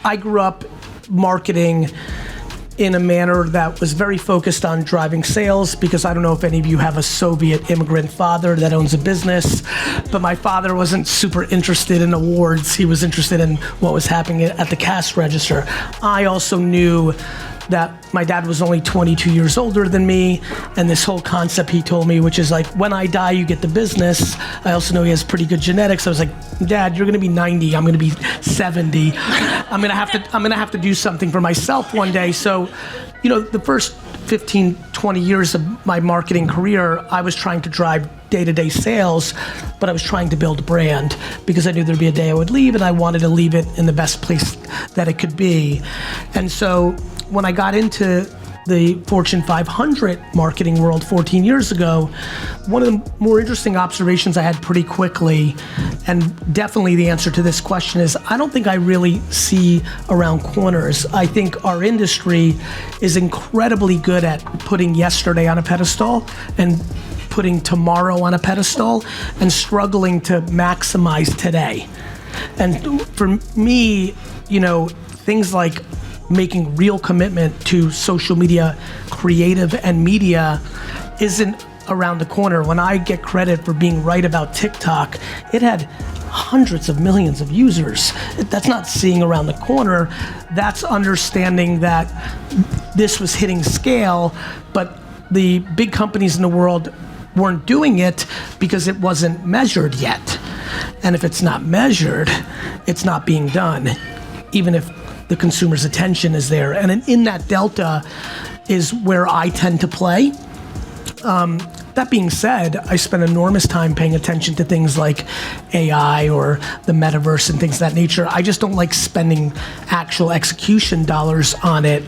I grew up marketing in a manner that was very focused on driving sales, because I don't know if any of you have a Soviet immigrant father that owns a business, but my father wasn't super interested in awards. He was interested in what was happening at the cash register. I also knew that my dad was only 22 years older than me, and this whole concept he told me, which is like, when I die, you get the business. I also know he has pretty good genetics. I was like, Dad, you're gonna be 90, I'm gonna be 70. I'm gonna have to do something for myself one day. So, you know, the first 15, 20 years of my marketing career, I was trying to drive day-to-day sales, but I was trying to build a brand, because I knew there'd be a day I would leave, and I wanted to leave it in the best place that it could be. And so when I got into the Fortune 500 marketing world 14 years ago, one of the more interesting observations I had pretty quickly, and definitely the answer to this question, is I don't think I really see around corners. I think our industry is incredibly good at putting yesterday on a pedestal and putting tomorrow on a pedestal, and struggling to maximize today. And for me, you know, things like making real commitment to social media, creative and media isn't around the corner. When I get credit for being right about TikTok, it had hundreds of millions of users. That's not seeing around the corner. That's understanding that this was hitting scale, but the big companies in the world weren't doing it because it wasn't measured yet. And if it's not measured, it's not being done, even if the consumer's attention is there. And in that delta is where I tend to play. That being said, I spend enormous time paying attention to things like AI or the metaverse and things of that nature. I just don't like spending actual execution dollars on it,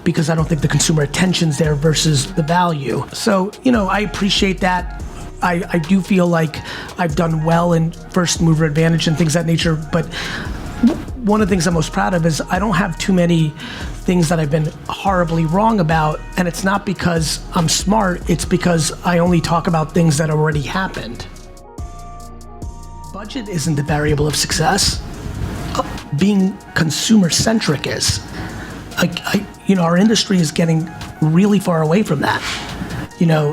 because I don't think the consumer attention's there versus the value. So, you know, I appreciate that. I do feel like I've done well in first mover advantage and things of that nature, but one of the things I'm most proud of is I don't have too many things that I've been horribly wrong about, and it's not because I'm smart, it's because I only talk about things that already happened. Budget isn't the variable of success. Being consumer-centric is. You know, our industry is getting really far away from that. You know,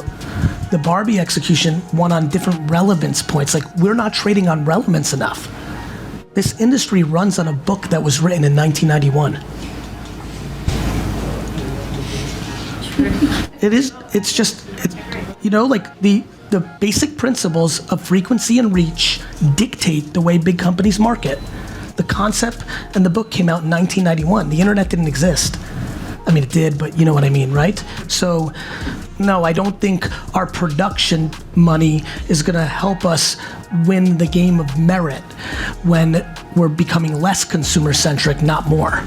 the Barbie execution won on different relevance points. Like, we're not trading on relevance enough. This industry runs on a book that was written in 1991. It's just, you know, like the basic principles of frequency and reach dictate the way big companies market. The concept and the book came out in 1991. The internet didn't exist. I mean, it did, but you know what I mean, right? So, no, I don't think our production money is gonna help us win the game of merit when we're becoming less consumer-centric, not more.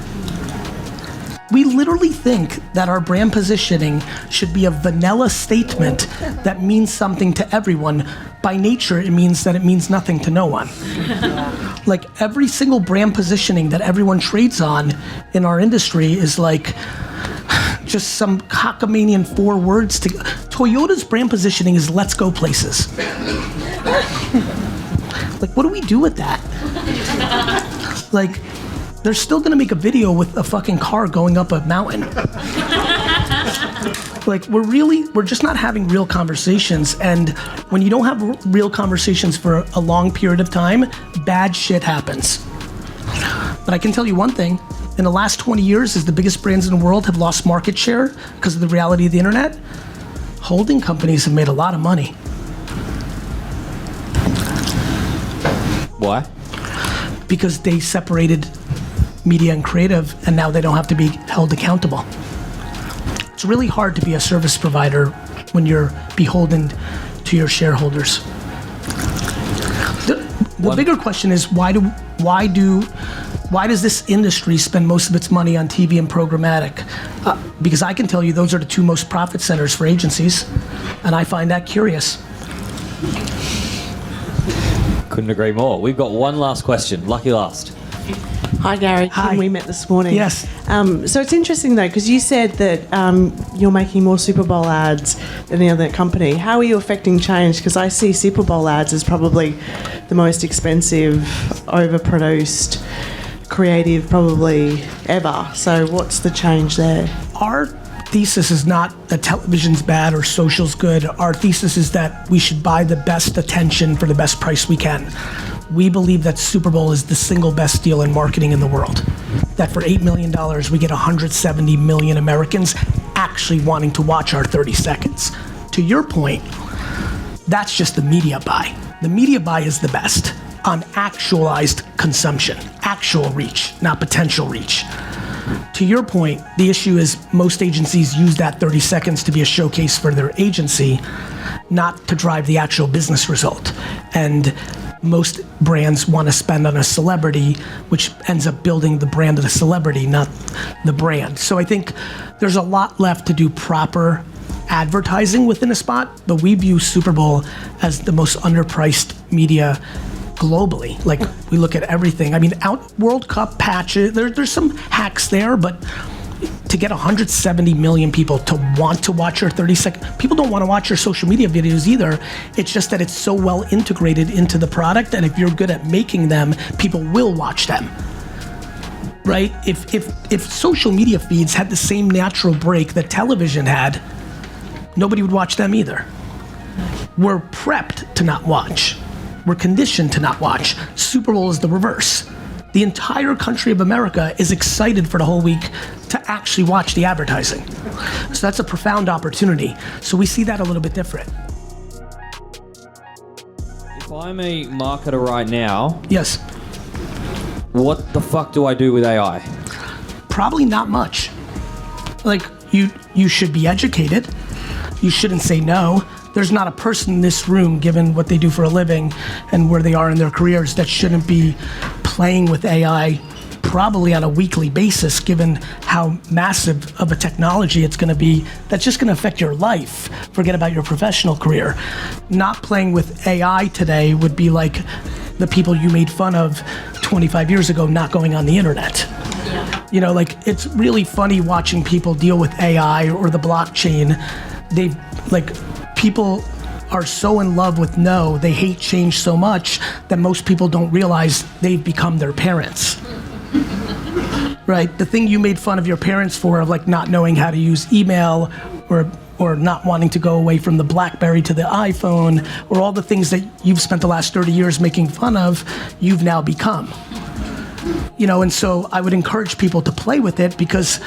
We literally think that our brand positioning should be a vanilla statement that means something to everyone. By nature, it means that it means nothing to no one. Like, every single brand positioning that everyone trades on in our industry is like just some cockamanian 4 words. Toyota's brand positioning is "let's go places." Like, what do we do with that? Like, they're still gonna make a video with a fucking car going up a mountain. Like, we're just not having real conversations, and when you don't have real conversations for a long period of time, bad shit happens. But I can tell you one thing, in the last 20 years, as the biggest brands in the world have lost market share because of the reality of the internet, holding companies have made a lot of money. Why? Because they separated media and creative, and now they don't have to be held accountable. It's really hard to be a service provider when you're beholden to your shareholders. The bigger question is, why does this industry spend most of its money on TV and programmatic? Because I can tell you those are the 2 most profit centers for agencies, and I find that curious. Couldn't agree more. We've got one last question. Lucky last. Hi, Gary. Hi. We met this morning. Yes. So it's interesting, though, because you said that you're making more Super Bowl ads than the other company. How are you affecting change? Because I see Super Bowl ads as probably the most expensive, overproduced creative probably ever. So what's the change there? Our thesis is not that television's bad or social's good. Our thesis is that we should buy the best attention for the best price we can. We believe that Super Bowl is the single best deal in marketing in the world. That for $8 million, we get 170 million Americans actually wanting to watch our 30 seconds. To your point, that's just the media buy. The media buy is the best on actualized consumption, actual reach, not potential reach. To your point, the issue is most agencies use that 30 seconds to be a showcase for their agency, not to drive the actual business result. And most brands want to spend on a celebrity, which ends up building the brand of the celebrity, not the brand. So I think there's a lot left to do proper advertising within a spot, but we view Super Bowl as the most underpriced media globally. Like, we look at everything. I mean, World Cup patches, there's some hacks there, but to get 170 million people to want to watch your 30-second, people don't want to watch your social media videos either. It's just that it's so well integrated into the product, and if you're good at making them, people will watch them. Right? If social media feeds had the same natural break that television had, nobody would watch them either. We're prepped to not watch. We're conditioned to not watch. Super Bowl is the reverse. The entire country of America is excited for the whole week to actually watch the advertising. So that's a profound opportunity. So we see that a little bit different. If I'm a marketer right now, Yes. what the fuck do I do with AI? Probably not much. Like, you should be educated. You shouldn't say no. There's not a person in this room, given what they do for a living and where they are in their careers, that shouldn't be playing with AI probably on a weekly basis, given how massive of a technology it's going to be. That's just going to affect your life. Forget about your professional career. Not playing with AI today would be like the people you made fun of 25 years ago not going on the internet. Yeah. You know, like, it's really funny watching people deal with AI or the blockchain. People are so in love with they hate change so much that most people don't realize they've become their parents. Right? The thing you made fun of your parents for, of like not knowing how to use email or not wanting to go away from the BlackBerry to the iPhone, or all the things that you've spent the last 30 years making fun of, you've now become. You know, and so I would encourage people to play with it, because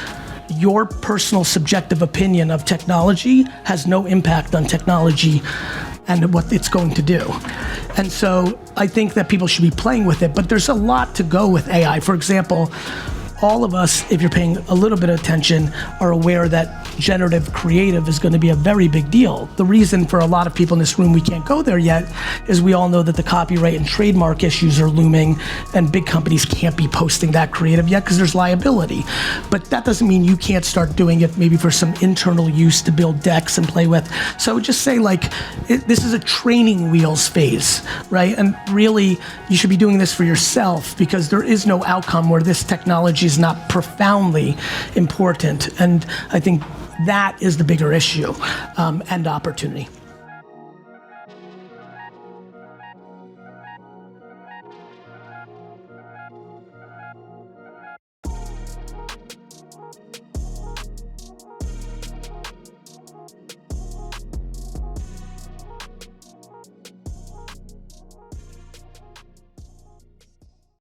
your personal subjective opinion of technology has no impact on technology and what it's going to do. And so I think that people should be playing with it, but there's a lot to go with AI. For example, all of us, if you're paying a little bit of attention, are aware that generative creative is going to be a very big deal. The reason for a lot of people in this room we can't go there yet is we all know that the copyright and trademark issues are looming, and big companies can't be posting that creative yet because there's liability. But that doesn't mean you can't start doing it maybe for some internal use to build decks and play with. So I would just say, like, this is a training wheels phase, right? And really, you should be doing this for yourself, because there is no outcome where this technology is not profoundly important. And I think that is the bigger issue and opportunity.